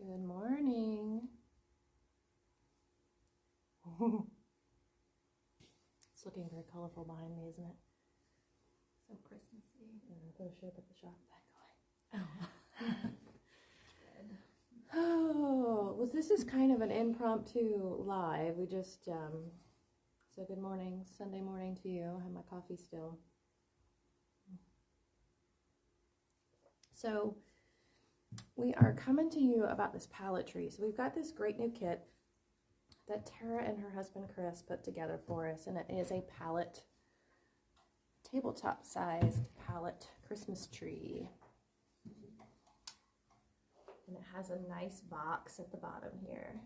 Good morning. It's looking very colorful behind me, isn't it? So Christmassy. Yeah, I should have put the shop back Oh. away. Oh, well, this is kind of an impromptu live. We just, so good morning, Sunday morning to you. I have my coffee still. So, we are coming to you about this pallet tree. So we've got this great new kit that Tara and her husband Chris put together for us, and it is a pallet, tabletop sized pallet Christmas tree. And it has a nice box at the bottom here.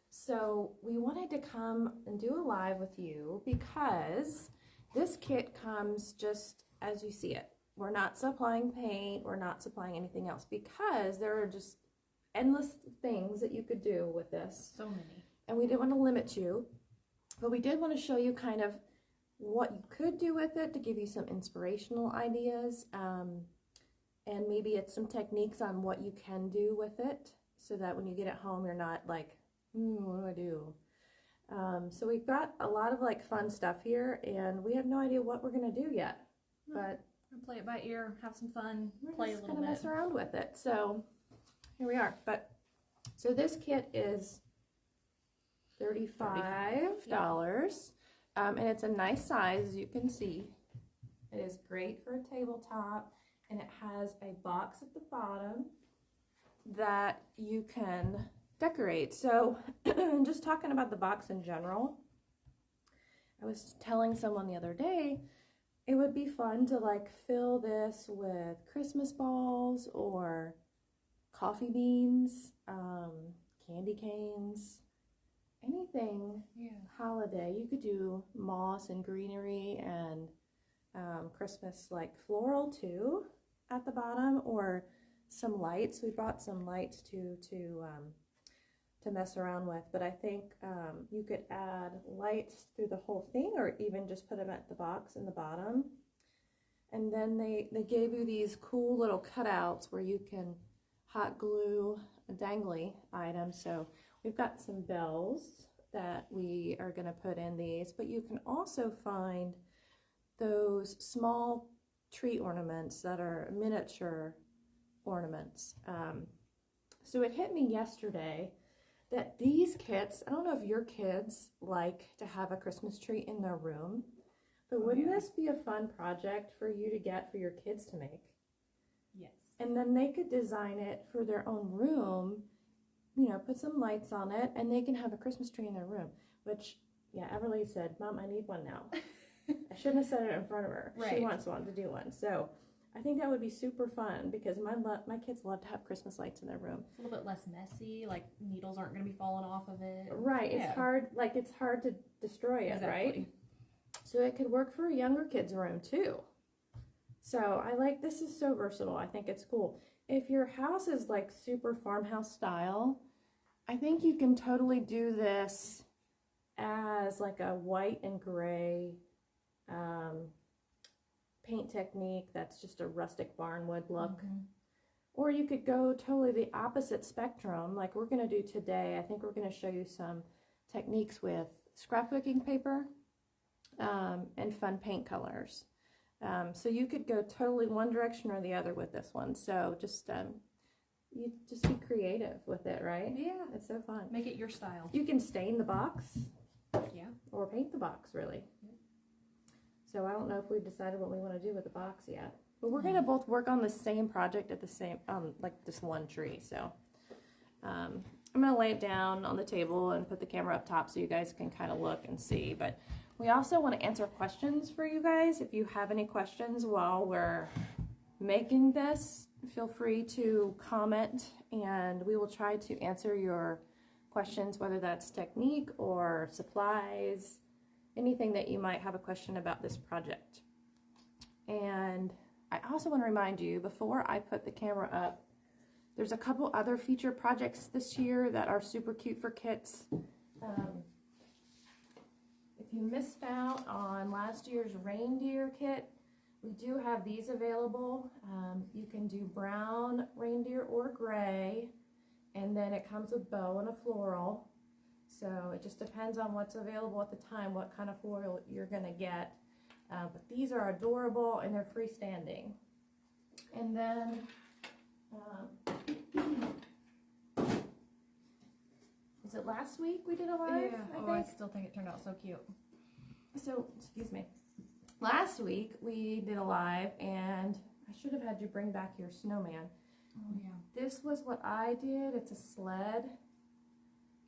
So we wanted to come and do a live with you because this kit comes just as you see it. We're not supplying paint, we're not supplying anything else because there are just endless things that you could do with this. So many. And we didn't want to limit you, but we did want to show you kind of what you could do with it to give you some inspirational ideas, and maybe it's some techniques on what you can do with it so that when you get it home you're not like, what do I do? So we've got a lot of like fun stuff here, and we have no idea what we're going to do yet, but We'll play it by ear, have some fun, we're play a just little gonna bit. mess around with it. So here we are. But so this kit is $35, and it's a nice size, as you can see. It is great for a tabletop, and it has a box at the bottom that you can decorate. So just talking about the box in general, I was telling someone the other day, it would be fun to like fill this with Christmas balls or coffee beans, candy canes, anything holiday. You could do moss and greenery and Christmas like floral too at the bottom, or some lights. We brought some lights too to mess around with, but I think you could add lights through the whole thing, or even just put them at the box in the bottom. And then they gave you these cool little cutouts where you can hot glue a dangly item. So we've got some bells that we are going to put in these, but you can also find those small tree ornaments that are miniature ornaments. So it hit me yesterday that these kits, I don't know if your kids like to have a Christmas tree in their room, but wouldn't this be a fun project for you to get for your kids to make? Yes. And then they could design it for their own room, you know, put some lights on it, and they can have a Christmas tree in their room, which, yeah, Everly said, Mom, I need one now. I shouldn't have said it in front of her. Right. She wants one to do one. So I think that would be super fun because my kids love to have Christmas lights in their room. It's a little bit less messy, like needles aren't going to be falling off of it. Right, it's hard to destroy it, right? So it could work for a younger kid's room too. So I like, this is so versatile. I think it's cool. If your house is like super farmhouse style, I think you can totally do this as like a white and gray paint technique that's just a rustic barnwood look. Or you could go totally the opposite spectrum like we're going to do today. I think we're going to show you some techniques with scrapbooking paper and fun paint colors. So you could go totally one direction or the other with this one. So just you just be creative with it, right? Yeah. It's so fun. Make it your style. You can stain the box. Yeah. Or paint the box, really. Yep. So I don't know if we've decided what we want to do with the box yet. But we're going to both work on the same project at the same, like this one tree. So I'm going to lay it down on the table and put the camera up top so you guys can kind of look and see. But we also want to answer questions for you guys. If you have any questions while we're making this, feel free to comment and we will try to answer your questions, whether that's technique or supplies, anything that you might have a question about this project. And I also want to remind you, before I put the camera up, there's a couple other feature projects this year that are super cute for kits. If you missed out on last year's reindeer kit, we do have these available. You can do brown reindeer or gray. and then it comes with bow and a floral. So it just depends on what's available at the time, what kind of floral you're gonna get. But these are adorable and they're freestanding. And then, is it last week we did a live? Yeah. I still think it turned out so cute. So, excuse me. Last week we did a live and I should have had you bring back your snowman. Oh yeah. This was what I did. It's a sled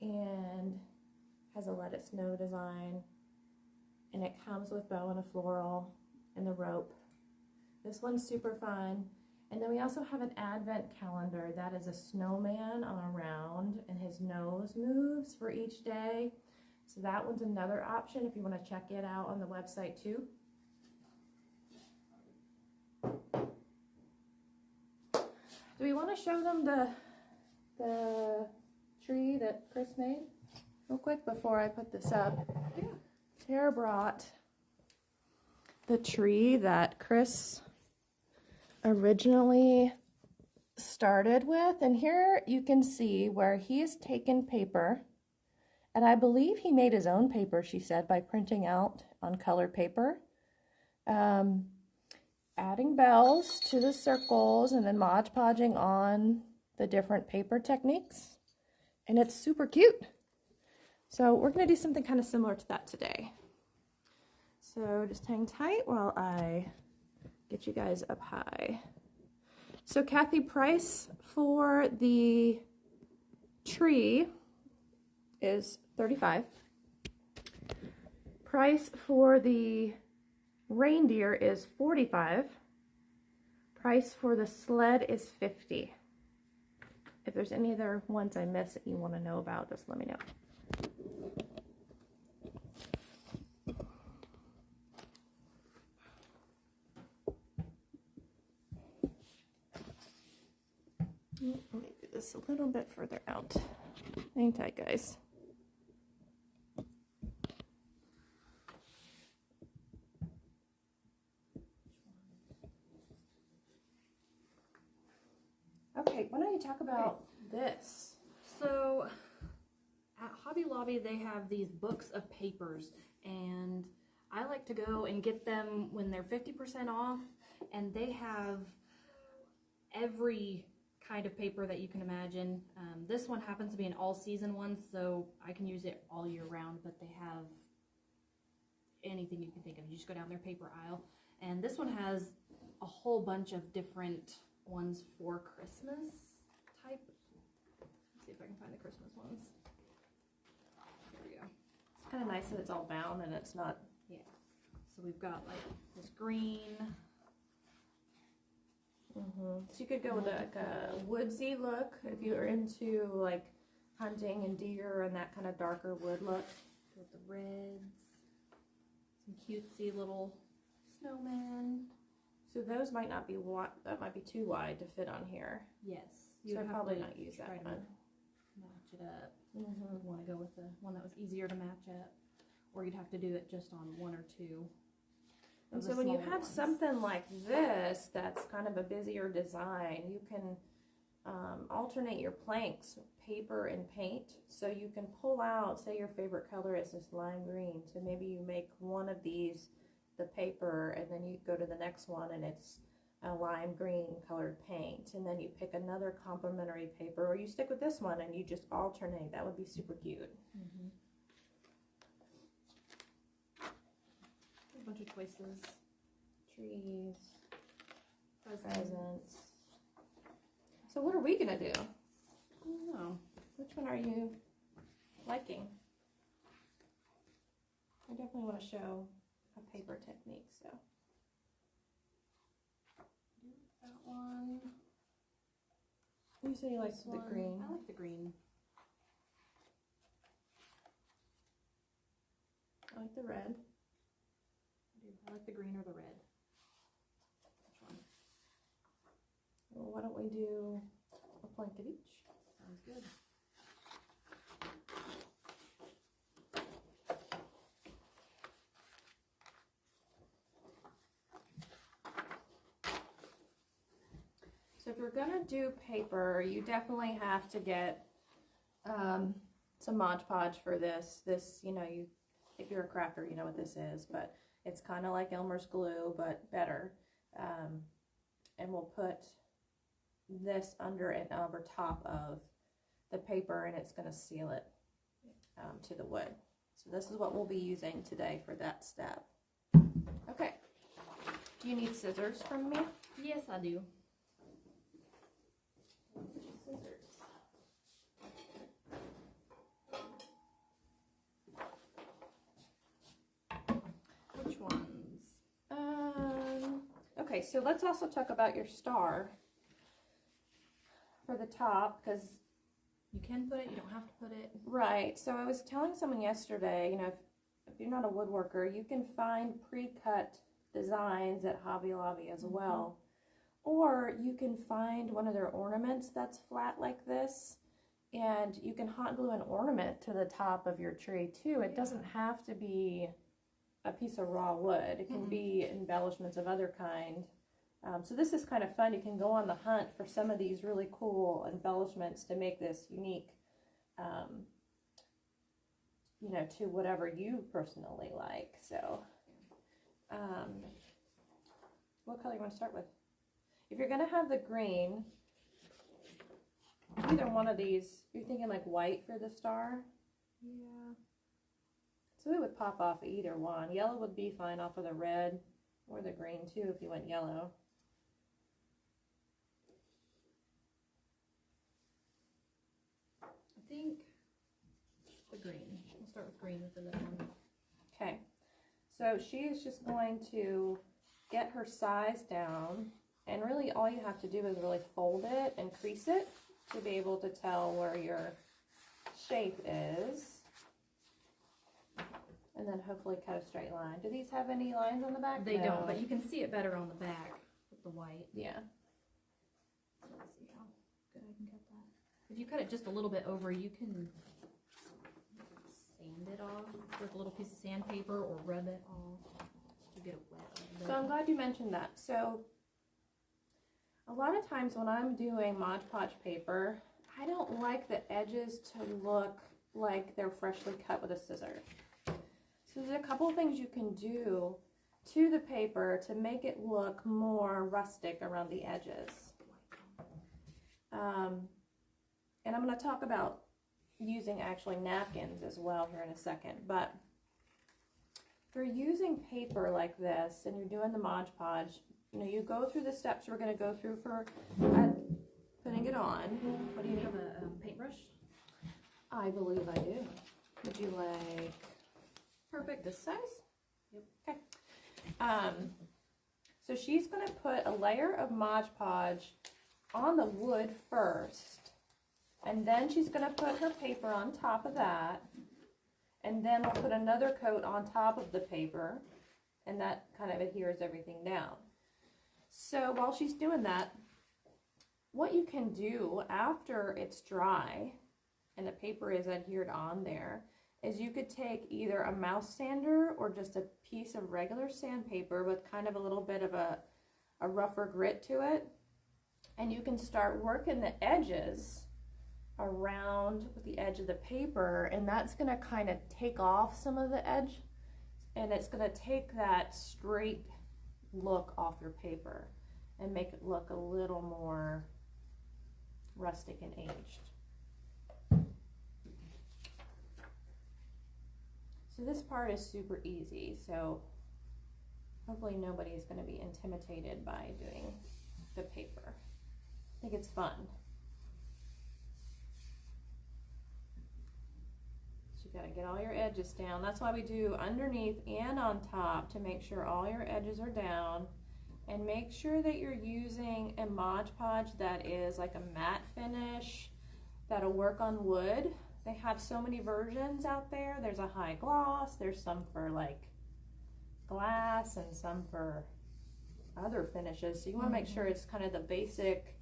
and has a Let It Snow design. And it comes with bow and a floral and the rope. This one's super fun. And then we also have an advent calendar that is a snowman on a round and his nose moves for each day. So that one's another option if you want to check it out on the website too. Do we want to show them the tree that Chris made real quick before I put this up? Yeah. Tara brought the tree that Chris originally started with, and here you can see where he's taken paper, and I believe he made his own paper, she said, by printing out on colored paper, adding bells to the circles and then Mod Podging on the different paper techniques, and it's super cute. So we're going to do something kind of similar to that today. So just hang tight while I get you guys up high. So Kathy, price for the tree is $35. Price for the reindeer is $45. Price for the sled is $50. If there's any other ones I missed that you want to know about, just let me know. Let me do this a little bit further out. Hang tight, guys. Okay, why don't you talk about this? So at Hobby Lobby they have these books of papers, and I like to go and get them when they're 50% off, and they have every kind of paper that you can imagine. This one happens to be an all-season one, so I can use it all year round, but they have anything you can think of. You just go down their paper aisle, and this one has a whole bunch of different ones for Christmas type. Let's see if I can find the Christmas ones. Here we go. It's kind of nice that it's all bound and it's not. Yeah. So we've got like this green. So you could go with like a woodsy look if you're into like hunting and deer and that kind of darker wood look. With the reds. Some cutesy little snowmen. So those might not be that might be too wide to fit on here. Yes. So I'd probably not use that one. Match it up. You'd want to go with the one that was easier to match up, or you'd have to do it just on one or two. And so when you have something like this that's kind of a busier design, you can alternate your planks, paper and paint. So you can pull out, say your favorite color is this lime green. So maybe you make one of these the paper, and then you go to the next one and it's a lime green colored paint, and then you pick another complementary paper, or you stick with this one and you just alternate. That would be super cute. A bunch of choices. Trees, presents. So what are we gonna do? I don't know. Which one are you liking? I definitely want to show a paper technique, so. That one. You say you like This the one. green. I like the green. I like the red. I like the green or the red. Which one? Well, why don't we do a plank of each? Sounds good. So if you're gonna do paper, you definitely have to get some Mod Podge for this. This, you know, if you're a crafter, you know what this is, but it's kind of like Elmer's glue, but better. And we'll put this under and over top of the paper, and it's going to seal it to the wood. So this is what we'll be using today for that step. Okay. Do you need scissors from me? Yes, I do. Scissors. Which ones? Okay, so let's also talk about your star for the top, because You can put it, you don't have to put it. right. So I was telling someone yesterday, you know, if you're not a woodworker, you can find pre-cut designs at Hobby Lobby as well. Or you can find one of their ornaments that's flat like this, and you can hot glue an ornament to the top of your tree too. It doesn't have to be a piece of raw wood. It can be embellishments of other kind. So this is kind of fun. You can go on the hunt for some of these really cool embellishments to make this unique, you know, to whatever you personally like. So, what color you want to start with? If you're going to have the green, either one of these, you're thinking like white for the star? Yeah. So it would pop off either one. Yellow would be fine off of the red, or the green too if you went yellow. I think the green. We'll start with green with the little one. Okay, so she is just going to get her size down, and really all you have to do is really fold it and crease it to be able to tell where your shape is. And then hopefully cut a straight line. Do these have any lines on the back? They No. don't, but you can see it better on the back with the white. Yeah. So let's see how good I can cut that. If you cut it just a little bit over, you can sand it off with a little piece of sandpaper or rub it off to get it wet a little bit. So I'm glad you mentioned that. So a lot of times when I'm doing Mod Podge paper, I don't like the edges to look like they're freshly cut with a scissor. So there's a couple of things you can do to the paper to make it look more rustic around the edges. And I'm going to talk about using actually napkins as well here in a second. But if you're using paper like this and you're doing the Mod Podge, you know, you go through the steps we're going to go through for putting it on. What do you need? Have a paintbrush? I believe I do. Would you like perfect this size? Yep. Okay. So she's going to put a layer of Mod Podge on the wood first, and then she's going to put her paper on top of that, and then we'll put another coat on top of the paper, and that kind of adheres everything down. So while she's doing that, what you can do after it's dry and the paper is adhered on there is you could take either a mouse sander or just a piece of regular sandpaper with kind of a little bit of a rougher grit to it, and you can start working the edges around with the edge of the paper, and that's going to kind of take off some of the edge, and it's going to take that straight look off your paper and make it look a little more rustic and aged. So this part is super easy, so hopefully nobody is going to be intimidated by doing the paper. I think it's fun. So you got to get all your edges down. That's why we do underneath and on top, to make sure all your edges are down. And make sure that you're using a Mod Podge that is like a matte finish that'll work on wood. They have so many versions out there. There's a high gloss, there's some for like glass, and some for other finishes. So you want to make sure it's kind of the basic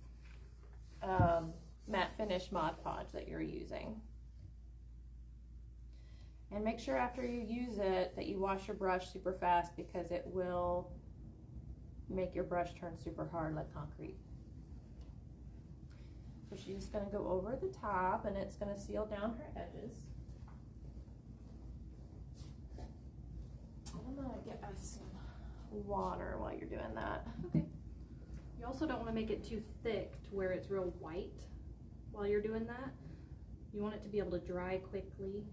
matte finish Mod Podge that you're using. And make sure after you use it that you wash your brush super fast, because it will make your brush turn super hard like concrete. she's going to go over the top and it's going to seal down her edges. I'm going to get us some water while you're doing that. Okay. You also don't want to make it too thick to where it's real white while you're doing that. You want it to be able to dry quickly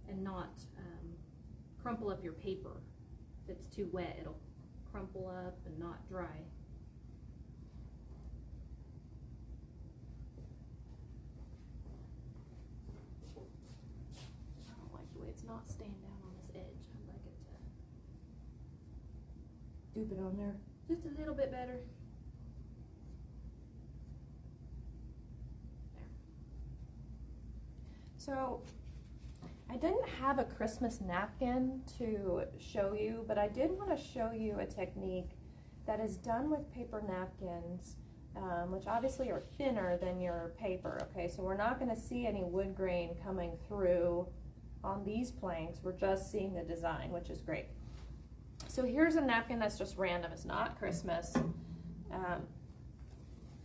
and not crumple up your paper. If it's too wet, it'll crumple up and not dry. I don't like the way it's not staying down on this edge. I'd like it to Doop it on there. just a little bit better. So I didn't have a Christmas napkin to show you, but I did want to show you a technique that is done with paper napkins, which obviously are thinner than your paper, okay? So we're not going to see any wood grain coming through on these planks. We're just seeing the design, which is great. So here's a napkin that's just random. It's not Christmas.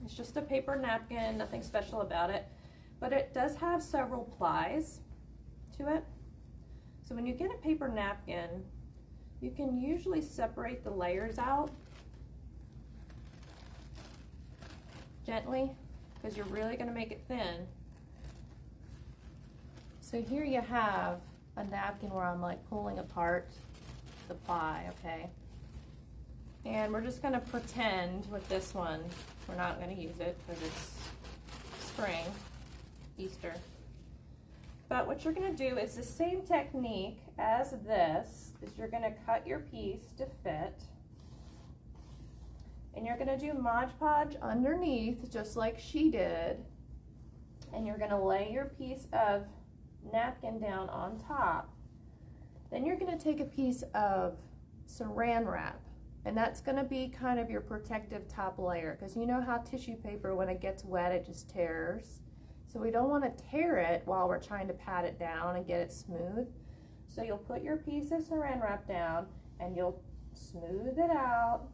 It's just a paper napkin, nothing special about it, but it does have several plies to it. So when you get a paper napkin, you can usually separate the layers out gently because you're really going to make it thin. So here you have a napkin where I'm like pulling apart the ply, okay? And we're just going to pretend with this one we're not going to use it because it's spring, Easter. But what you're going to do is the same technique as this, is you're going to cut your piece to fit. And you're going to do Mod Podge underneath, just like she did. And you're going to lay your piece of napkin down on top. Then you're going to take a piece of Saran Wrap. And that's going to be kind of your protective top layer. Because you know how tissue paper, when it gets wet, it just tears. So we don't want to tear it while we're trying to pat it down and get it smooth. So you'll put your piece of Saran Wrap down and you'll smooth it out.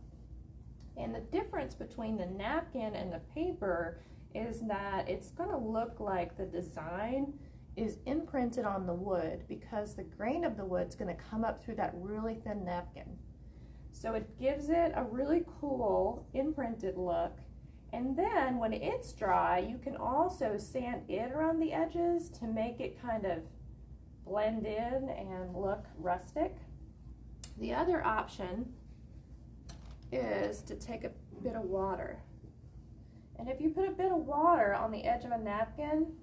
And the difference between the napkin and the paper is that it's going to look like the design is imprinted on the wood because the grain of the wood's going to come up through that really thin napkin. So it gives it a really cool imprinted look. And then when it's dry, you can also sand it around the edges to make it kind of blend in and look rustic. The other option is to take a bit of water. And if you put a bit of water on the edge of a napkin,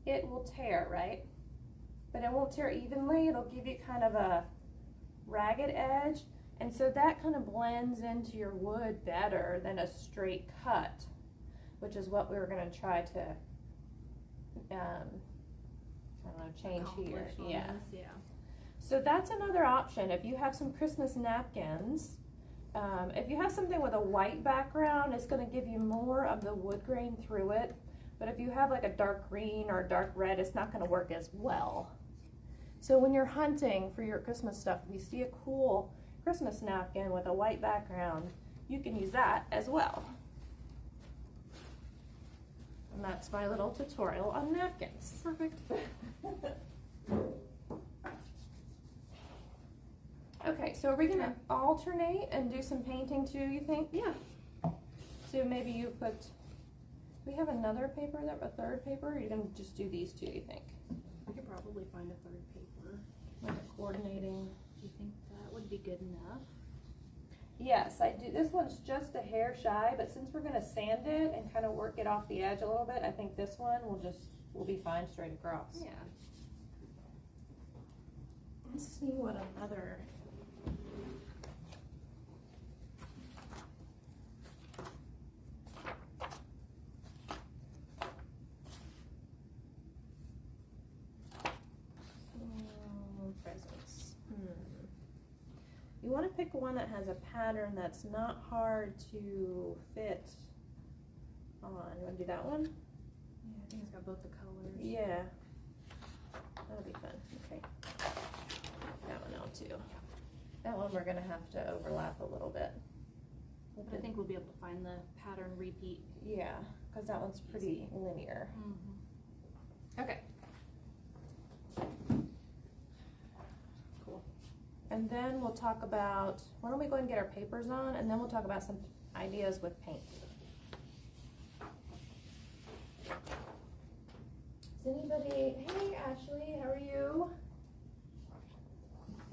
it will tear, right? But it won't tear evenly. It'll give you kind of a ragged edge. And so that kind of blends into your wood better than a straight cut, which is what we were going to try to, I don't know, change here. Yeah. Yeah. So that's another option. If you have some Christmas napkins, if you have something with a white background, it's going to give you more of the wood grain through it. But if you have like a dark green or a dark red, it's not going to work as well. So when you're hunting for your Christmas stuff, if you see a cool Christmas napkin with a white background, you can use that as well. And that's my little tutorial on napkins. Perfect. Okay, so are we gonna alternate and do some painting too, you think? Yeah. So maybe you put, we have another paper, a third paper, or you're gonna just do these two, you think? We could probably find a third paper. Like a coordinating. Do you think that would be good enough? Yes, I do. This one's just a hair shy, but since we're gonna sand it and kind of work it off the edge a little bit, I think this one will be fine straight across. Yeah. Let's see what another. Presents. You want to pick one that has a pattern that's not hard to fit on. You want to do that one? Yeah, I think it's got both the colors. Yeah. That'll be fun. Okay. That one out too. That one we're going to have to overlap a little bit. I think we'll be able to find the pattern repeat. Yeah, because that one's pretty linear. Okay. Cool. And then we'll talk about, why don't we go and get our papers on, and then we'll talk about some ideas with paint. Does anybody, hey Ashley, how are you?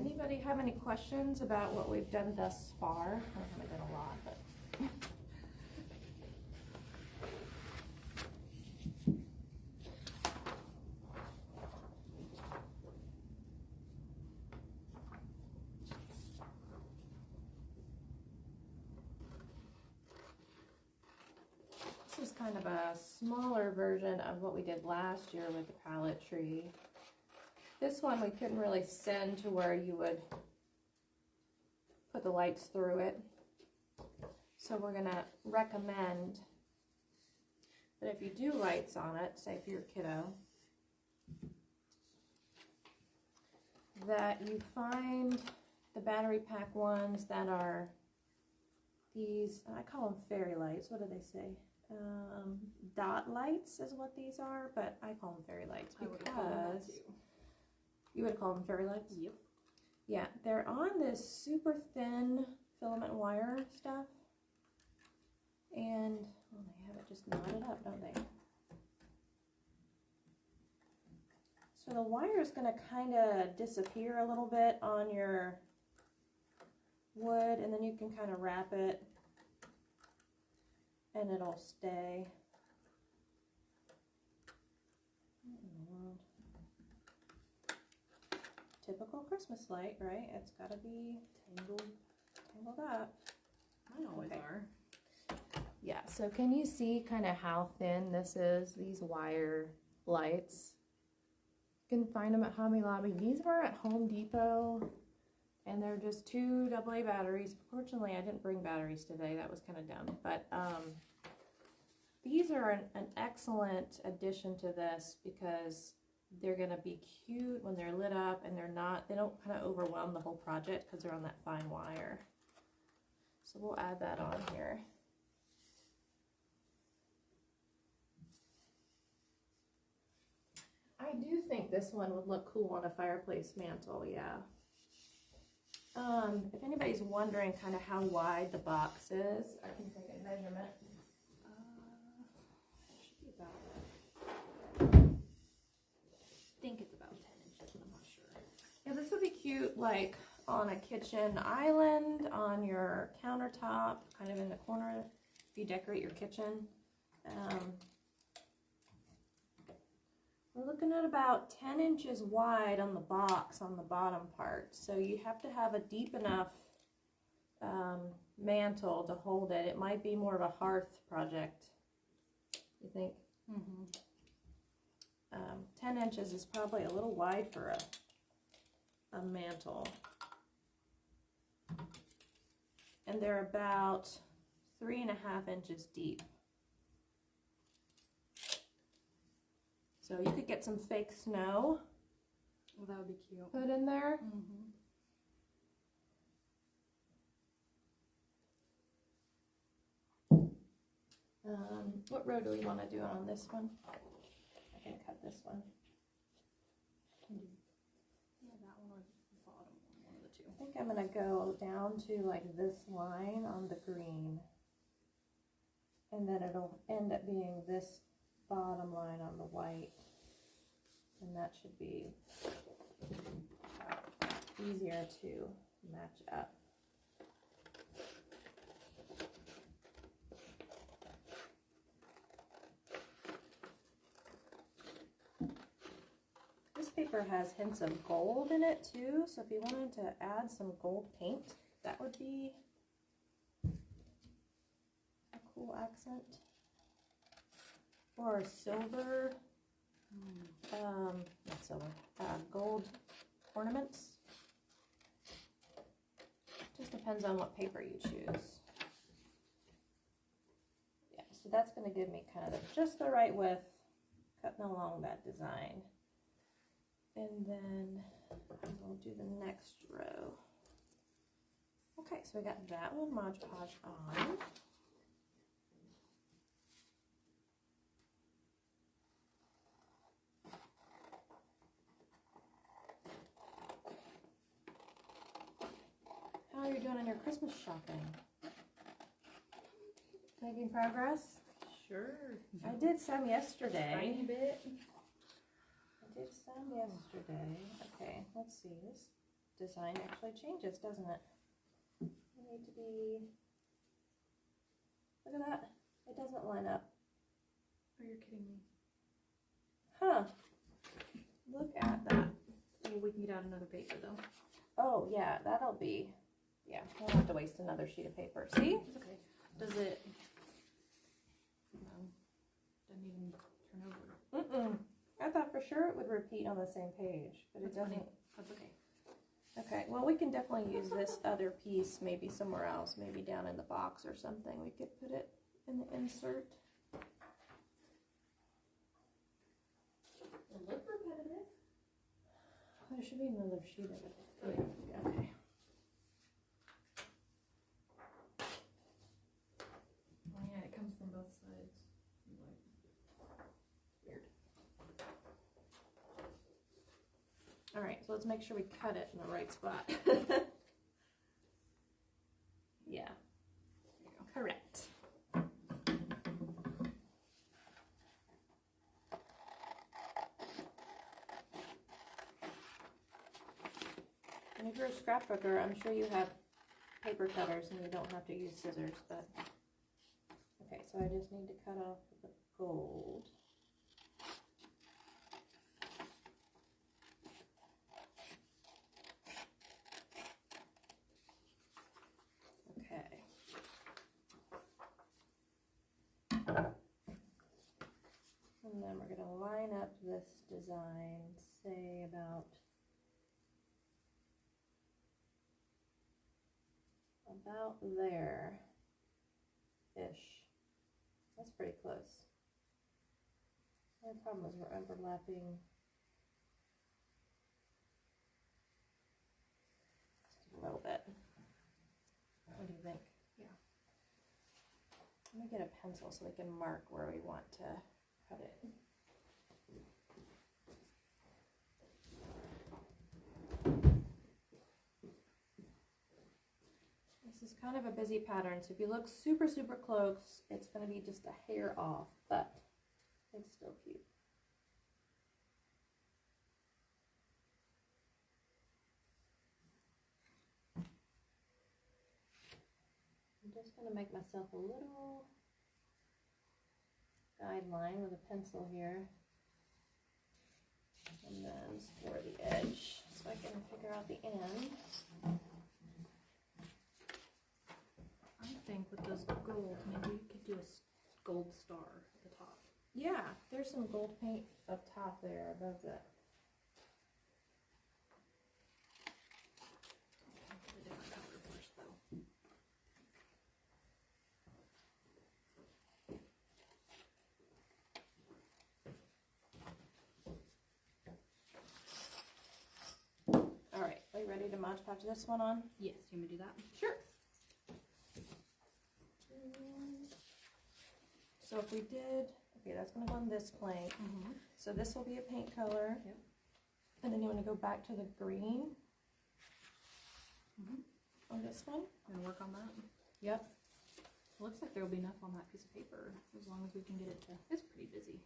Anybody have any questions about what we've done thus far? I haven't done a lot, but. This is kind of a smaller version of what we did last year with the pallet tree. This one we couldn't really send to where you would put the lights through it. So we're gonna recommend that if you do lights on it, say for your kiddo, that you find the battery pack ones that are these, I call them fairy lights, what do they say? Dot lights is what these are, but I call them fairy lights because you would call them fairy lights? Yep. Yeah, they're on this super thin filament wire stuff. And, well, they have it just knotted up, don't they? So the wire is going to kind of disappear a little bit on your wood, and then you can kind of wrap it and it'll stay. What in the world? Typical Christmas light, right? It's got to be tangled up. Mine always Okay. are. Yeah, so can you see kind of how thin this is, these wire lights? You can find them at Hobby Lobby. These were at Home Depot, and they're just 2 AA batteries. Fortunately, I didn't bring batteries today. That was kind of dumb. But these are an excellent addition to this because they're going to be cute when they're lit up, and they don't kind of overwhelm the whole project because they're on that fine wire. So we'll add that on here. I do think this one would look cool on a fireplace mantle, yeah. If anybody's wondering kind of how wide the box is, I can take a measurement. Should be about, I think it's about 10 inches, I'm not sure. Yeah, this would be cute, like on a kitchen island, on your countertop, kind of in the corner, if you decorate your kitchen. We're looking at about 10 inches wide on the box on the bottom part. So you have to have a deep enough mantle to hold it. It might be more of a hearth project, you think? 10 inches is probably a little wide for a mantle. And they're about 3.5 inches deep. So you could get some fake snow. Well, that would be cute. Put in there. What row do we want to do on this one? I can cut this one. Yeah, that one or the bottom one of the two. I think I'm going to go down to like this line on the green. And then it'll end up being this bottom line on the white. And that should be easier to match up. This paper has hints of gold in it too, so if you wanted to add some gold paint, that would be a cool accent. Or silver, not silver, gold ornaments. Just depends on what paper you choose. Yeah, so that's going to give me kind of just the right width, cutting along that design. And then we'll do the next row. Okay, so we got that one Mod Podge on. doing on your Christmas shopping? Making progress? Sure. I did some yesterday. Tiny bit. I did some yesterday. Okay, let's see. This design actually changes, doesn't it? You need to be... Look at that. It doesn't line up. Oh, you're kidding me. Huh. Look at that. Well, we can get out another paper though. Oh, yeah, that'll be... Yeah, we'll have to waste another sheet of paper. See? It's okay. Does it... No. Doesn't even turn over. Mm-mm. I thought for sure it would repeat on the same page, but it That's funny. doesn't. That's okay. Okay, well, we can definitely use this other piece maybe somewhere else, maybe down in the box or something. We could put it in the insert. It looked repetitive. There should be another sheet of it. Yeah, okay. Oh yeah, it comes from both sides. Weird. All right, so let's make sure we cut it in the right spot. Yeah. There you go. Correct. And if you're a scrapbooker, I'm sure you have paper cutters and you don't have to use scissors, but... Okay, so I just need to cut off the gold. Okay. And then we're going to line up this design, say about there-ish. That's pretty close. The problem is we're overlapping just a little bit. What do you think? Yeah. Let me get a pencil so we can mark where we want to cut it. This is kind of a busy pattern, so if you look super, super close, it's going to be just a hair off, but it's still cute. I'm just going to make myself a little guideline with a pencil here, and then score the edge so I can figure out the end. I think with those gold, maybe you could do a gold star at the top. Yeah, there's some gold paint up top there above that. Get a different color first though. All right, are you ready to Mod Podge this one on? Yes, you want me to do that? Sure. So if we did, okay, that's going to go on this plank. Mm-hmm. So this will be a paint color. Yep. And then you want to go back to the green Mm-hmm. on this one. Gonna work on that. Yep. It looks like there will be enough on that piece of paper as long as we can get it to. It's pretty busy.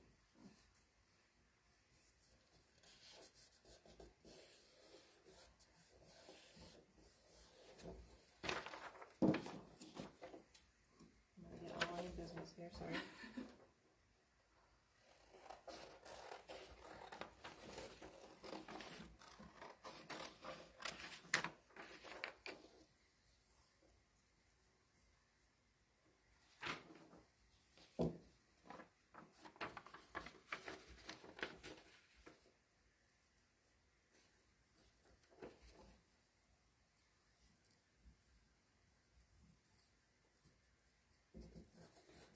I'm going to get all your business here, sorry.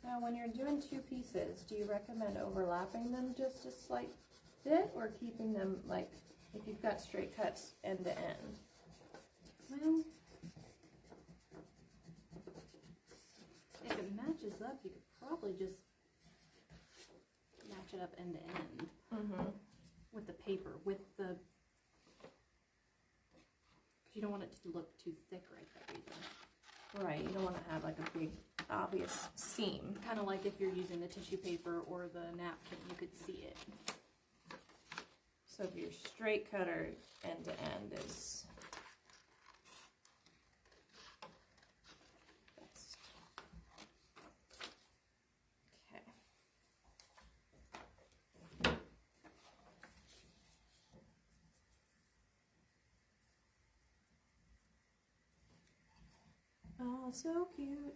Now, when you're doing two pieces, do you recommend overlapping them just a slight bit, or keeping them, like, if you've got straight cuts end to end? Well, if it matches up, you could probably just match it up end to end Mm-hmm. with the paper, with the, You don't want it to look too thick right there either. Right, you don't want to have like a big obvious seam. Kind of like if you're using the tissue paper or the napkin, you could see it. So if your straight cutter end to end is best. Okay. Oh, so cute.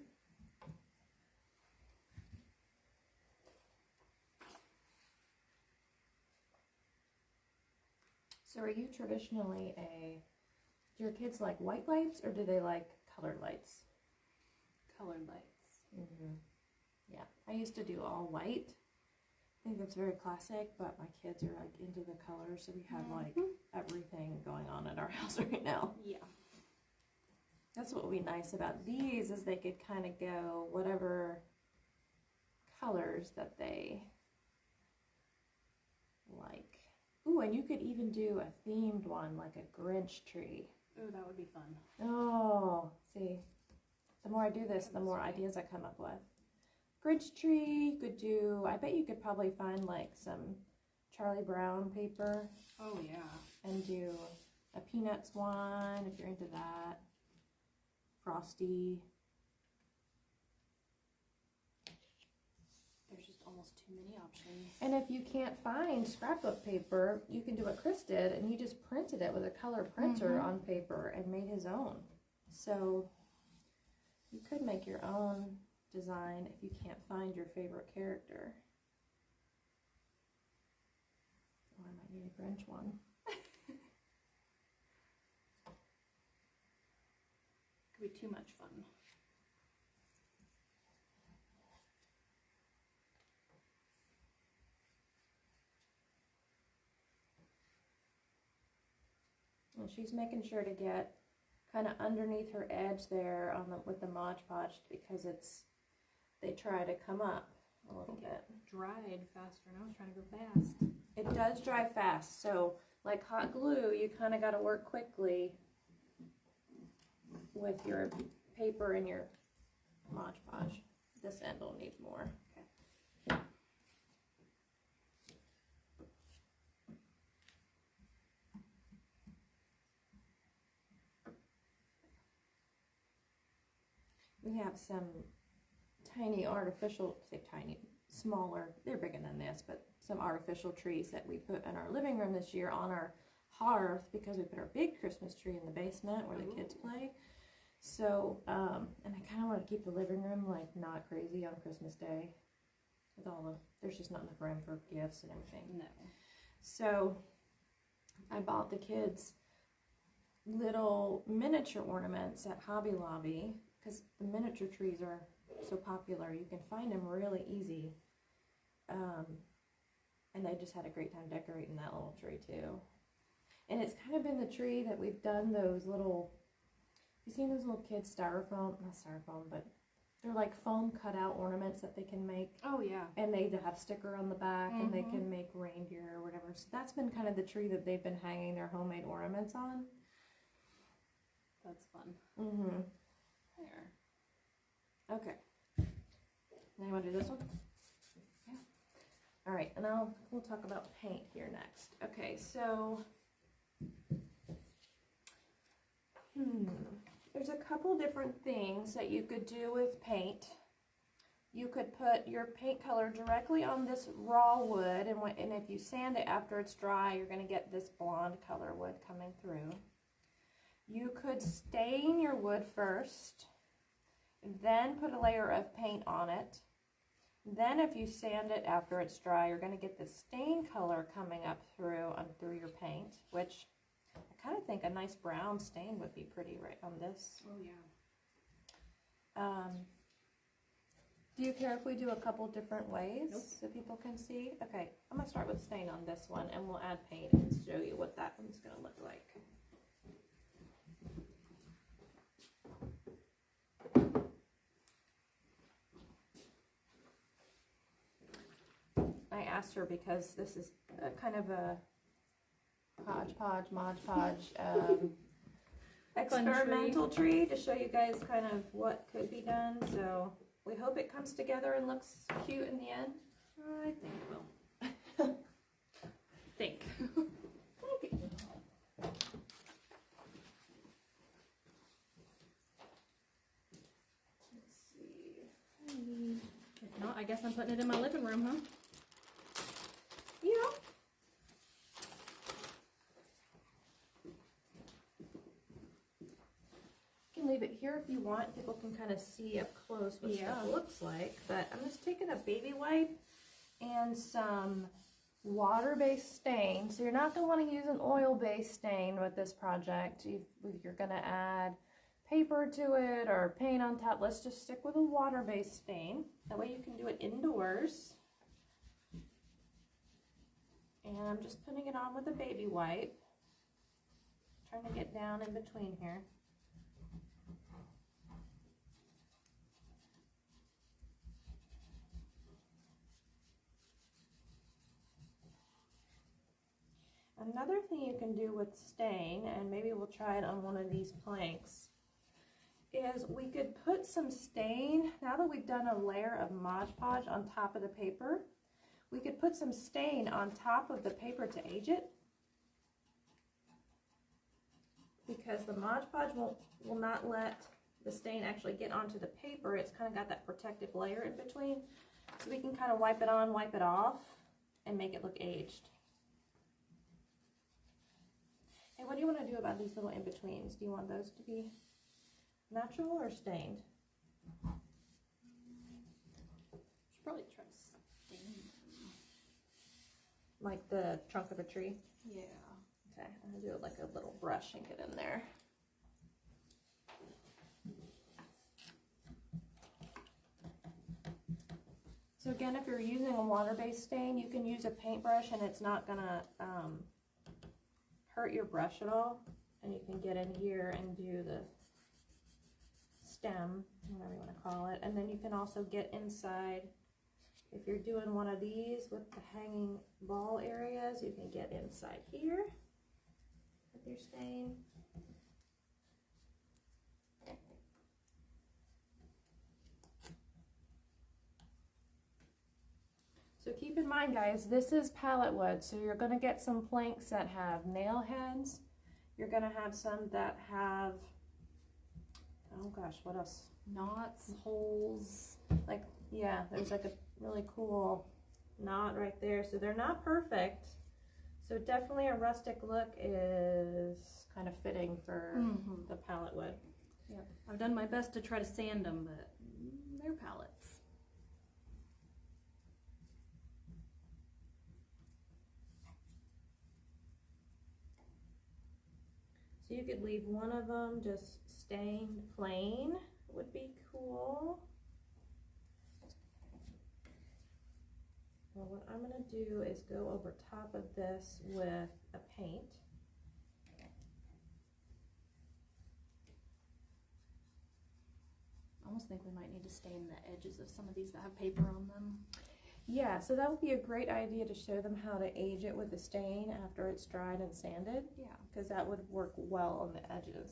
So are you traditionally do your kids like white lights or do they like colored lights? Colored lights. Mm-hmm. Yeah, I used to do all white. I think that's very classic, but my kids are like into the colors, so we have like everything going on at our house right now. Yeah. That's what would be nice about these is they could kind of go whatever colors that they like. Ooh, and you could even do a themed one, like a Grinch tree. Oh, that would be fun. Oh, see, the more I do this, the more ideas I come up with. Grinch tree, you could do, I bet you could probably find like some Charlie Brown paper. Oh, yeah. And do a Peanuts one, if you're into that. Frosty. There's just almost too many options. And if you can't find scrapbook paper, you can do what Chris did, and he just printed it with a color printer on paper and made his own. So you could make your own design if you can't find your favorite character. Oh, I might need a Grinch one. Could be too much fun. And she's making sure to get kind of underneath her edge there on with the Mod Podge because they try to come up a little bit. Dried faster, and I was trying to go fast. It does dry fast, so like hot glue, you kind of got to work quickly with your paper and your Mod Podge. This end will need more. Okay. We have some tiny artificial, smaller, they're bigger than this, but some artificial trees that we put in our living room this year on our hearth because we put our big Christmas tree in the basement where the kids play. So, and I kind of want to keep the living room like not crazy on Christmas Day with there's just not enough room for gifts and everything. No. So I bought the kids little miniature ornaments at Hobby Lobby because the miniature trees are so popular. You can find them really easy. And they just had a great time decorating that little tree too. And it's kind of been the tree that we've done those little, you seen those little kids styrofoam, not styrofoam, but they're like foam cutout ornaments that they can make. Oh, yeah. And they have sticker on the back and they can make reindeer or whatever. So that's been kind of the tree that they've been hanging their homemade ornaments on. That's fun. Mm-hmm. There. Okay. Now you want to do this one? Yeah. All right, and we'll talk about paint here next. Okay, so there's a couple different things that you could do with paint. You could put your paint color directly on this raw wood, and if you sand it after it's dry, you're going to get this blonde color wood coming through. You could stain your wood first, then put a layer of paint on it. Then if you sand it after it's dry, you're going to get the stain color coming up through your paint, which I kind of think a nice brown stain would be pretty right on this. Oh, yeah. Do you care if we do a couple different ways? Nope. So people can see? Okay, I'm going to start with stain on this one, and we'll add paint and show you what that one's going to look like. I asked her because this is kind of a hodgepodge, Mod Podge experimental tree to show you guys kind of what could be done. So we hope it comes together and looks cute in the end. I think it will. Think. Let's see. If not, I guess I'm putting it in my living room, huh? Yeah. You can leave it here if you want. People can kind of see up close what stuff looks like. But I'm just taking a baby wipe and some water-based stain. So you're not going to want to use an oil-based stain with this project. If you're going to add paper to it or paint on top, let's just stick with a water-based stain. That way you can do it indoors. And I'm just putting it on with a baby wipe. Trying to get down in between here. Another thing you can do with stain, and maybe we'll try it on one of these planks, is we could put some stain, now that we've done a layer of Mod Podge on top of the paper, we could put some stain on top of the paper to age it. Because the Mod Podge will not let the stain actually get onto the paper. It's kind of got that protective layer in between. So we can kind of wipe it on, wipe it off, and make it look aged. Hey, what do you want to do about these little in-betweens? Do you want those to be natural or stained? Should probably try to stain them. Like the trunk of a tree? Yeah. Okay, I'm going to do it like a little brush and get in there. So again, if you're using a water-based stain, you can use a paintbrush and it's not going to hurt your brush at all. And you can get in here and do the stem, whatever you want to call it. And then you can also get inside. If you're doing one of these with the hanging ball areas, you can get inside here with your stain. So keep in mind, guys, this is pallet wood, so you're going to get some planks that have nail heads. You're going to have some that have, oh gosh, what else? Knots, holes. Like, yeah, there's like a really cool knot right there. So they're not perfect. So definitely a rustic look is kind of fitting for the pallet wood. Yep. I've done my best to try to sand them, but they're pallets. So you could leave one of them just stained plain, would be cool. Well, what I'm going to do is go over top of this with a paint. I almost think we might need to stain the edges of some of these that have paper on them. Yeah, so that would be a great idea to show them how to age it with the stain after it's dried and sanded. Yeah. Because that would work well on the edges.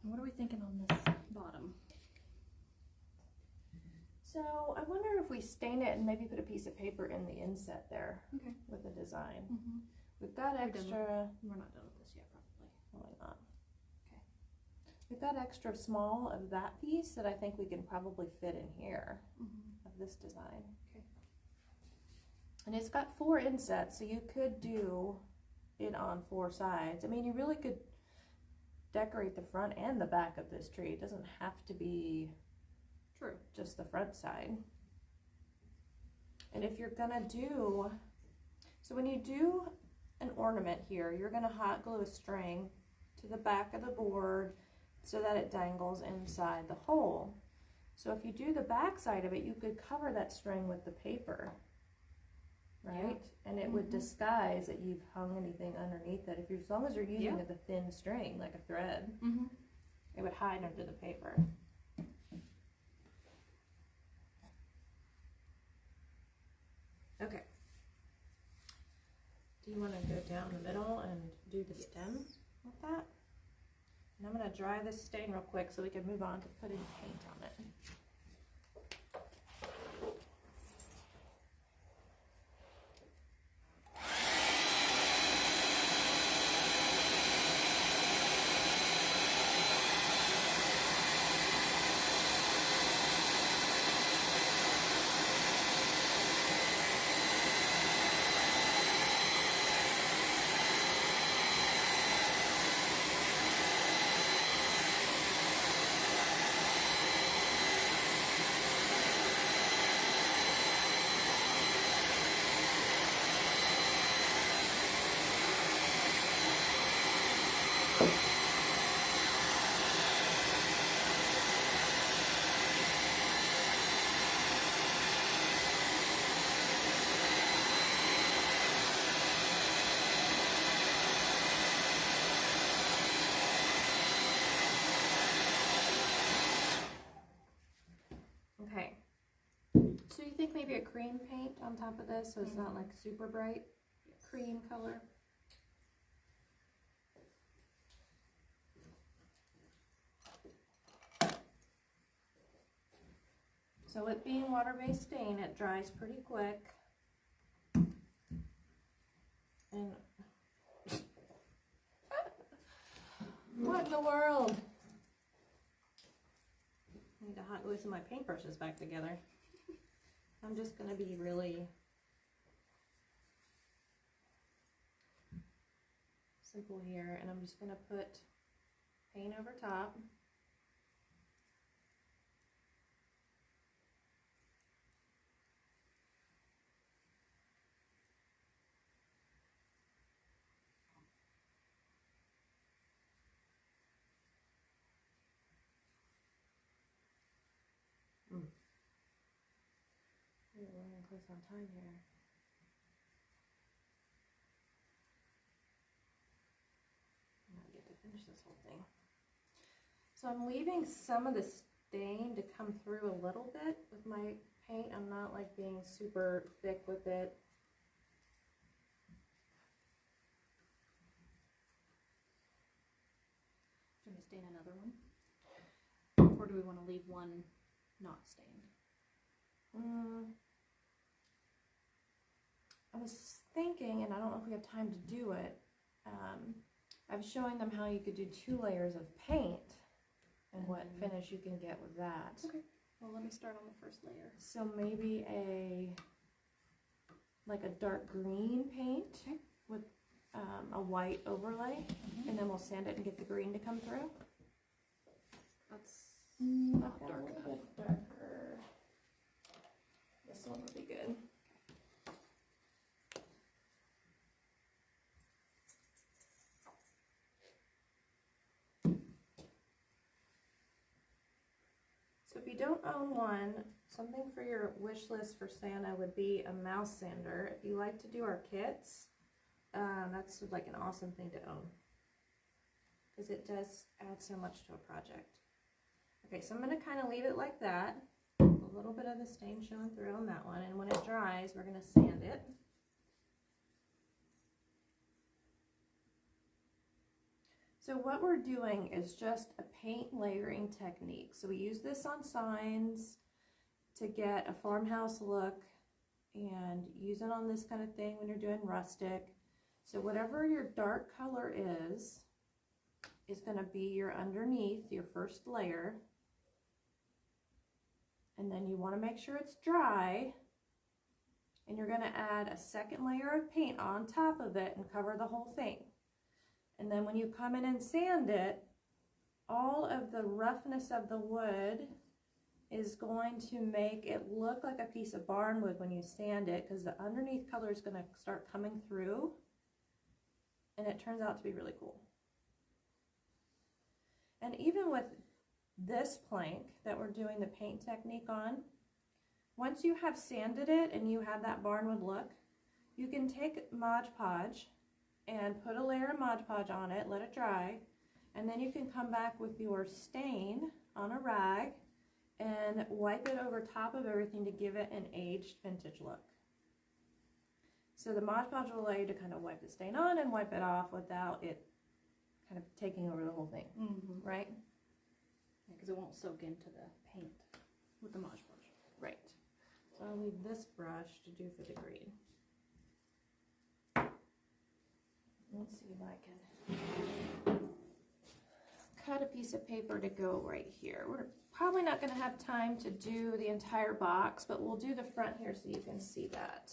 What are we thinking on this bottom? So I wonder if we stain it and maybe put a piece of paper in the inset there. Okay. With the design. Mm-hmm. We've got extra. We're not done with this yet, probably. Probably not. Okay. We've got extra small of that piece that I think we can probably fit in here of this design. Okay. And it's got 4 insets, so you could do it on 4 sides. I mean, you really could decorate the front and the back of this tree. It doesn't have to be True. Just the front side. And if you're gonna do, so when you do an ornament here, you're gonna hot glue a string to the back of the board so that it dangles inside the hole. So if you do the back side of it, you could cover that string with the paper, right? Yeah. And it would disguise that you've hung anything underneath it. If you're, as long as you're using a thin string, like a thread, it would hide under the paper. Okay. Do you want to go down the middle and do the stem with that? And I'm going to dry this stain real quick so we can move on to putting paint on it. Okay, so you think maybe a cream paint on top of this so it's not like super bright cream color? So it being water-based stain, it dries pretty quick. And what in the world? I need to hot glue some of my paintbrushes back together. I'm just going to be really simple here, and I'm just going to put paint over top. We're running close on time here. I get to finish this whole thing. So I'm leaving some of the stain to come through a little bit with my paint. I'm not like being super thick with it. Should we stain another one? Or do we want to leave one not stained? I was thinking, and I don't know if we have time to do it, I was showing them how you could do 2 layers of paint and what finish you can get with that. Okay, well let me start on the first layer. So maybe like a dark green paint with a white overlay, and then we'll sand it and get the green to come through. That's Not dark a enough. little bit darker. This one would be good. So if you don't own one, something for your wish list for Santa would be a mouse sander. If you like to do our kits, that's like an awesome thing to own, because it does add so much to a project. Okay, so I'm going to kind of leave it like that. A little bit of the stain showing through on that one, and when it dries, we're going to sand it. So what we're doing is just a paint layering technique. So we use this on signs to get a farmhouse look, and use it on this kind of thing when you're doing rustic. So whatever your dark color is going to be your underneath, your first layer. And then you want to make sure it's dry, and you're going to add a second layer of paint on top of it and cover the whole thing. And then when you come in and sand it, all of the roughness of the wood is going to make it look like a piece of barnwood when you sand it, because the underneath color is going to start coming through, and it turns out to be really cool. And even with this plank that we're doing the paint technique on, once you have sanded it and you have that barnwood look, you can take Mod Podge and put a layer of Mod Podge on it, let it dry, and then you can come back with your stain on a rag and wipe it over top of everything to give it an aged vintage look. So the Mod Podge will allow you to kind of wipe the stain on and wipe it off without it kind of taking over the whole thing, right? Because it won't soak into the paint with the Mod Podge. Right. So I'll leave this brush to do for the green. Let's see if I can cut a piece of paper to go right here. We're probably not going to have time to do the entire box, but we'll do the front here so you can see that.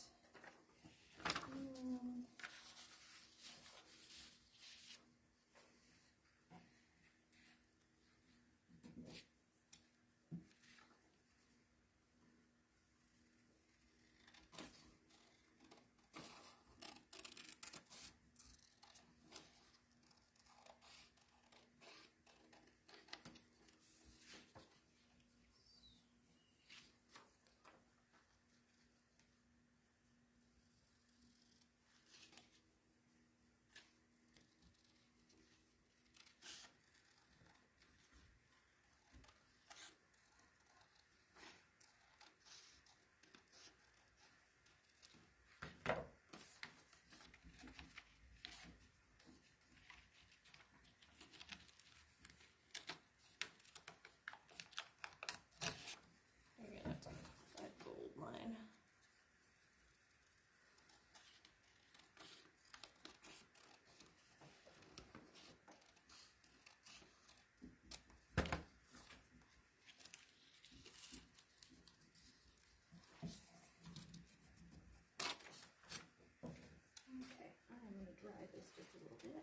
Just a little bit.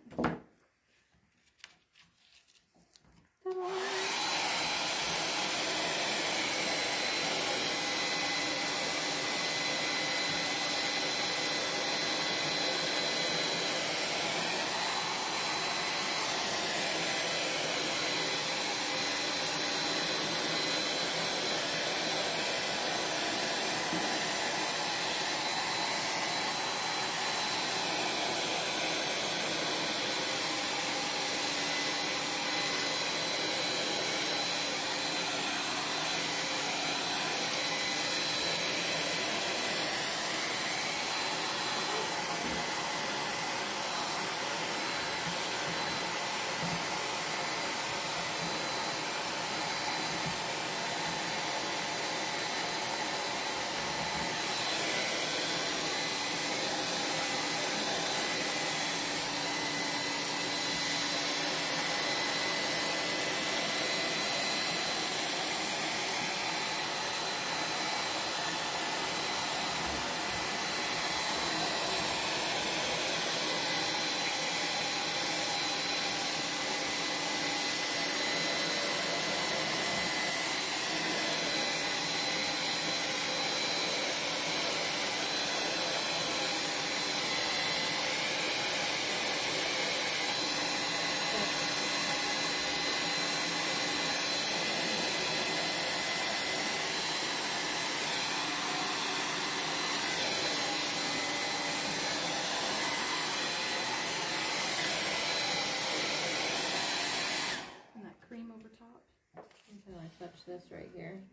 Touch this right here.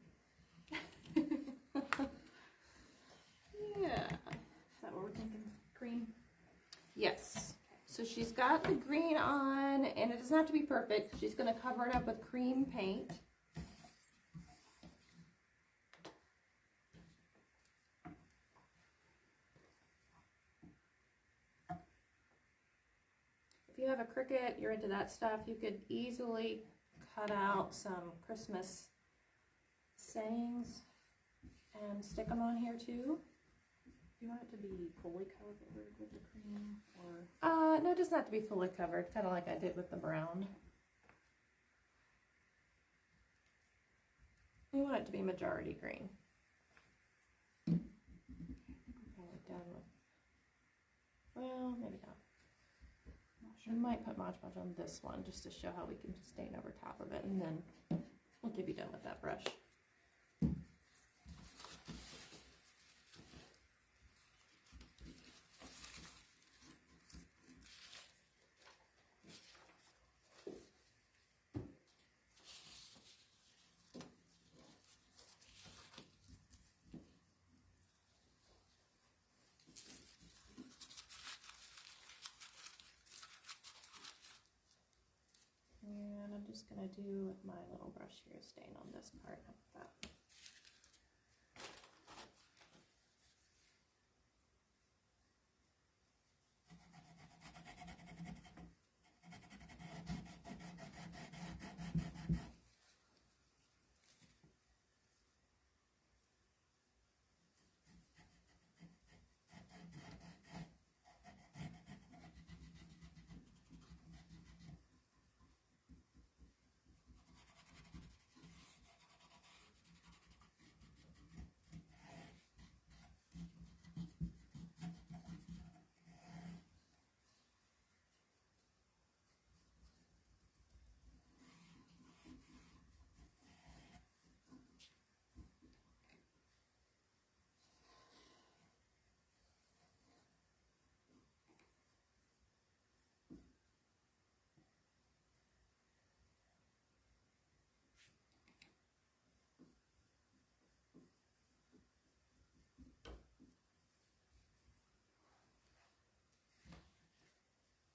Yeah. Is that what we're thinking? Cream? Yes. So she's got the green on, and it doesn't have to be perfect. She's going to cover it up with cream paint. If you have a Cricut, you're into that stuff, you could easily cut out some Christmas sayings and stick them on here too. Do you want it to be fully covered with the cream, or? No, it doesn't have to be fully covered, kind of like I did with the brown. You want it to be majority green. I think we're probably done with, well, maybe not. Not I might put Mod Podge on this one just to show how we can stain over top of it, and then we'll get you done with that brush. And I'm just going to do with my little brush here, stain on this part of that.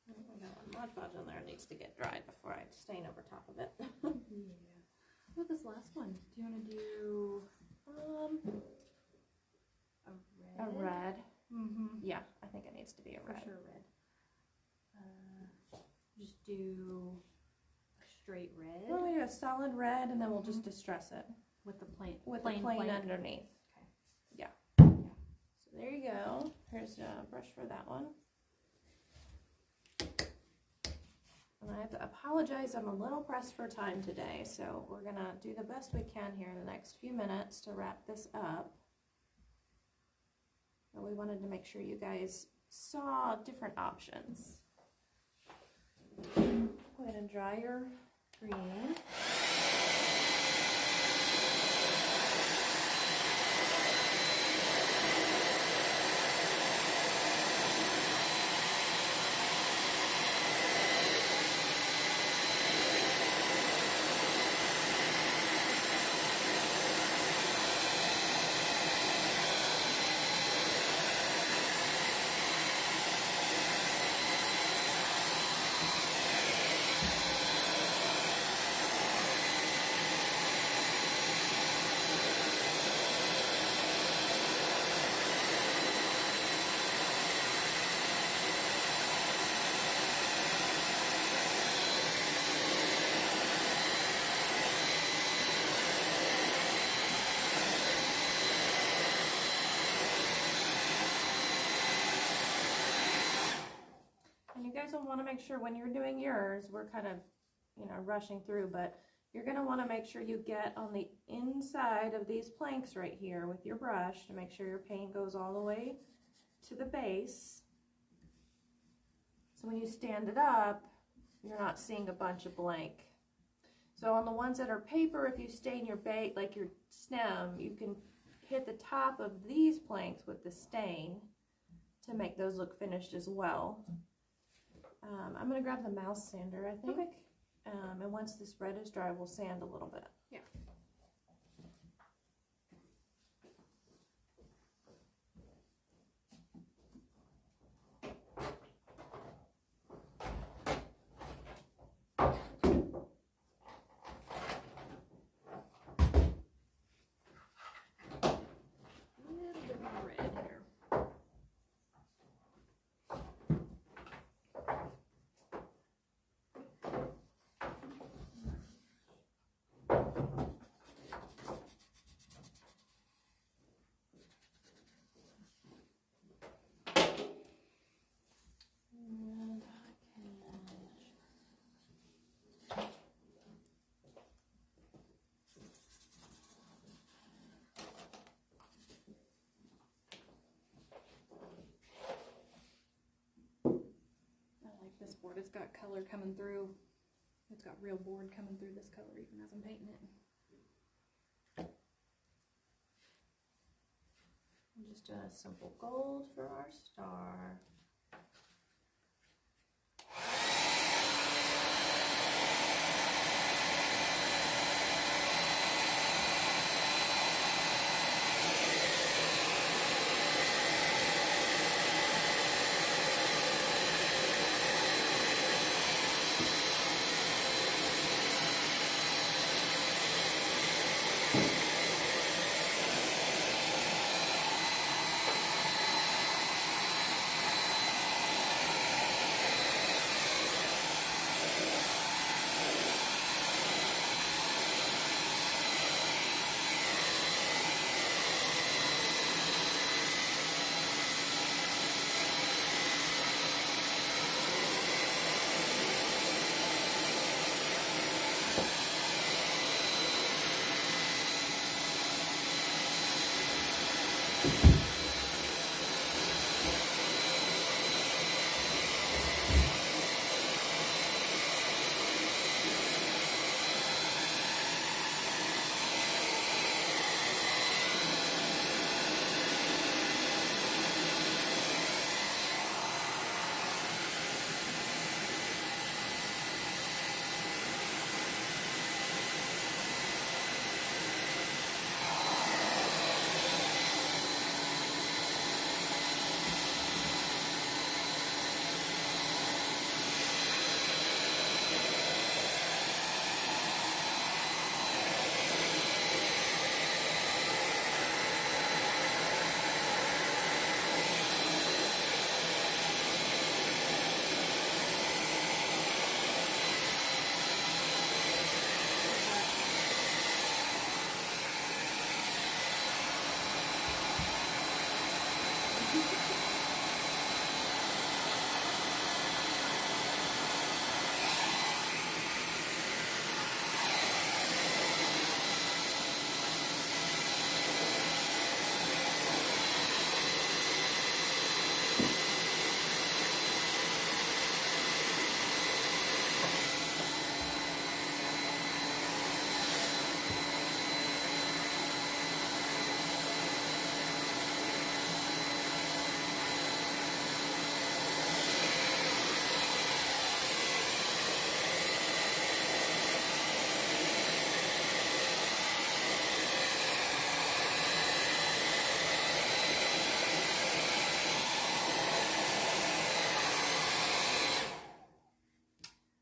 I got one Mod Podge on there, it needs to get dried before I stain over top of it. Yeah. What about this last one? Do you want to do a red? A red. Mm-hmm. Yeah, I think it needs to be a red. For sure red. Just do a straight red. Well, we do a solid red, and then we'll just distress it with the plain plain underneath. Okay. Yeah. So there you go. Here's a brush for that one. And I have to apologize, I'm a little pressed for time today, so we're gonna do the best we can here in the next few minutes to wrap this up. But we wanted to make sure you guys saw different options. Go ahead and dry your green. guys will want to make sure when you're doing yours, we're kind of, rushing through, but you're going to want to make sure you get on the inside of these planks right here with your brush to make sure your paint goes all the way to the base. So when you stand it up, you're not seeing a bunch of blank. So on the ones that are paper, if you stain your bait, like your stem, you can hit the top of these planks with the stain to make those look finished as well. I'm going to grab the mouse sander, I think. Okay. And once this red is dry, we'll sand a little bit. Yeah. part, it's got color coming through. It's got real board coming through this color even as I'm painting it. I'm just doing a simple gold for our star.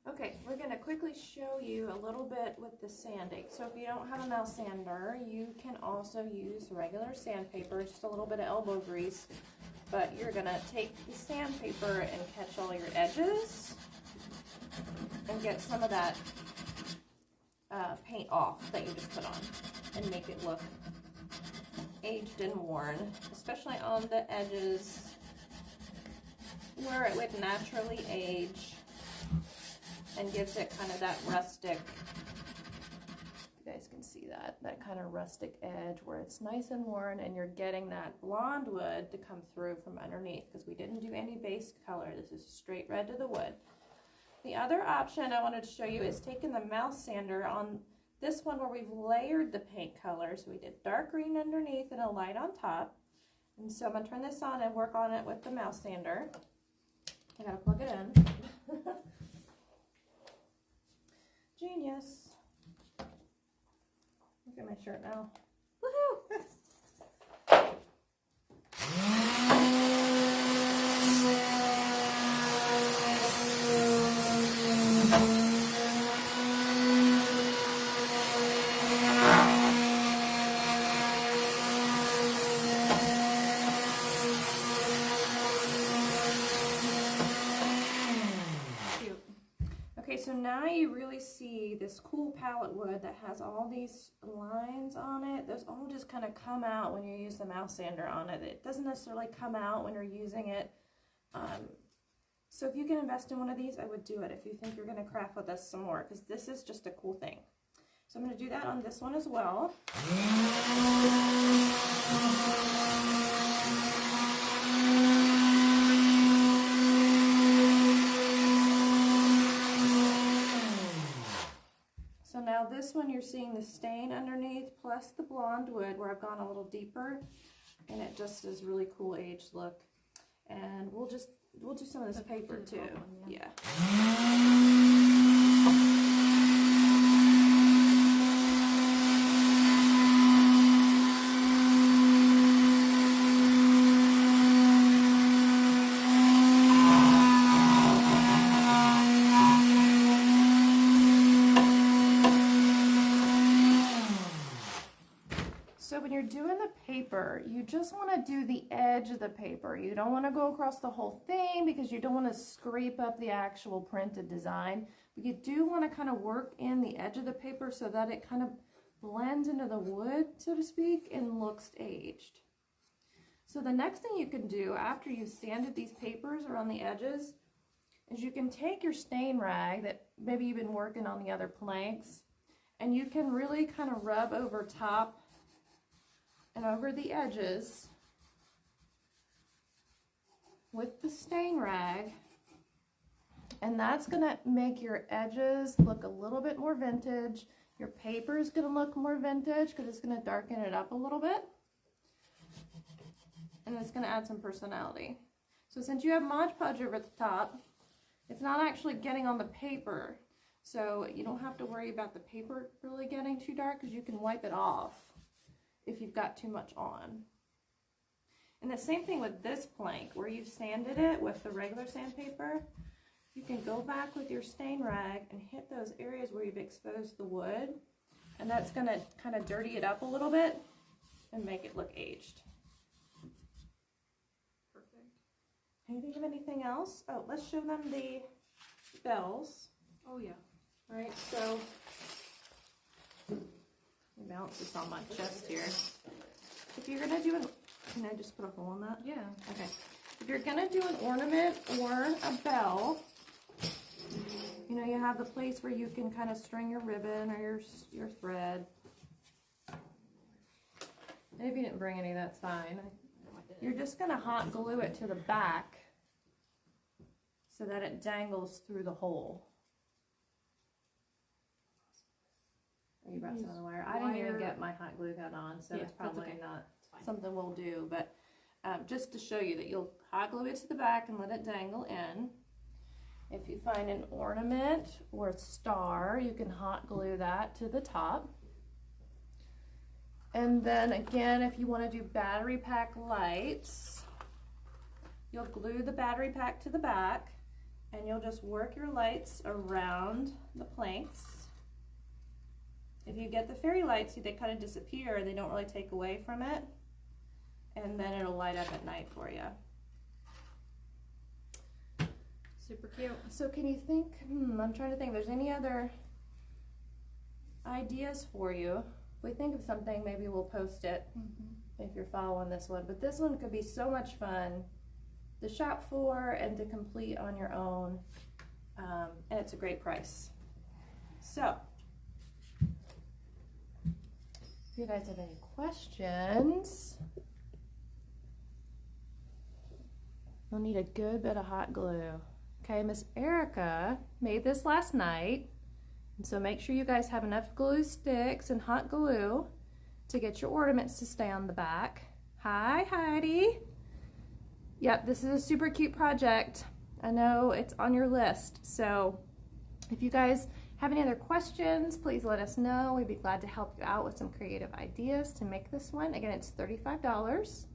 Okay, we're going to quickly show you a little bit with the sanding. So if you don't have a mouse sander, you can also use regular sandpaper, just a little bit of elbow grease. But you're going to take the sandpaper and catch all your edges and get some of that paint off that you just put on and make it look aged and worn, especially on the edges where it would naturally age, and gives it kind of that rustic, you guys can see that kind of rustic edge where it's nice and worn and you're getting that blonde wood to come through from underneath, because we didn't do any base color. This is straight red to the wood. The other option I wanted to show you is taking the mouse sander on this one where we've layered the paint color. So we did dark green underneath and a light on top. And so I'm going to turn this on and work on it with the mouse sander. I gotta plug it in. Genius. Look at my shirt now. Woohoo! So now you really see this cool pallet wood that has all these lines on it. Those all just kind of come out when you use the mouse sander on it. It doesn't necessarily come out when you're using it. So if you can invest in one of these, I would do it if you think you're going to craft with us some more, because this is just a cool thing. So I'm going to do that on this one as well. this one you're seeing the stain underneath plus the blonde wood where I've gone a little deeper, and it just is really cool aged look. And we'll do some of this paper too. Yeah. So when you're doing the paper, you just want to do the edge of the paper. You don't want to go across the whole thing because you don't want to scrape up the actual printed design. But you do want to kind of work in the edge of the paper so that it kind of blends into the wood, so to speak, and looks aged. So the next thing you can do after you've sanded these papers around the edges is you can take your stain rag that maybe you've been working on the other planks, and you can really kind of rub over top and over the edges with the stain rag, and that's gonna make your edges look a little bit more vintage. Your paper is gonna look more vintage because it's gonna darken it up a little bit, and it's gonna add some personality. So since you have Mod Podge over the top, it's not actually getting on the paper, so you don't have to worry about the paper really getting too dark because you can wipe it off if you've got too much on. And the same thing with this plank where you've sanded it with the regular sandpaper. You can go back with your stain rag and hit those areas where you've exposed the wood, and that's going to kind of dirty it up a little bit and make it look aged. Perfect. Can you think of anything else? Oh, let's show them the bells. Oh yeah. All right, so balance this on my chest here. If you're gonna do can I just put a hole in that? Yeah. Okay. If you're gonna do an ornament or a bell, you know, you have the place where you can kind of string your ribbon or your thread. And if you didn't bring any, that's fine. You're just gonna hot glue it to the back so that it dangles through the hole. You brought some on the wire. I didn't even get my hot glue gun on, so it's probably not something we'll do. But just to show you that you'll hot glue it to the back and let it dangle in. If you find an ornament or a star, you can hot glue that to the top. And then again, if you want to do battery pack lights, you'll glue the battery pack to the back, and you'll just work your lights around the planks. If you get the fairy lights, they kind of disappear. They don't really take away from it. And then it'll light up at night for you. Super cute. So can you think, I'm trying to think, if there's any other ideas for you. If we think of something, maybe we'll post it if you're following this one. But this one could be so much fun to shop for and to complete on your own. And it's a great price. So, if you guys have any questions, you'll need a good bit of hot glue. Okay, Miss Erica made this last night, and so make sure you guys have enough glue sticks and hot glue to get your ornaments to stay on the back. Hi, Heidi. Yep, this is a super cute project. I know it's on your list, so if you guys have any other questions, please let us know. We'd be glad to help you out with some creative ideas to make this one. Again, it's $35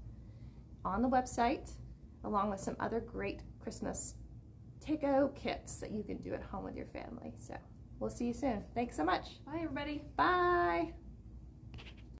on the website, along with some other great Christmas take-o kits that you can do at home with your family. So we'll see you soon. Thanks so much. Bye, everybody. Bye.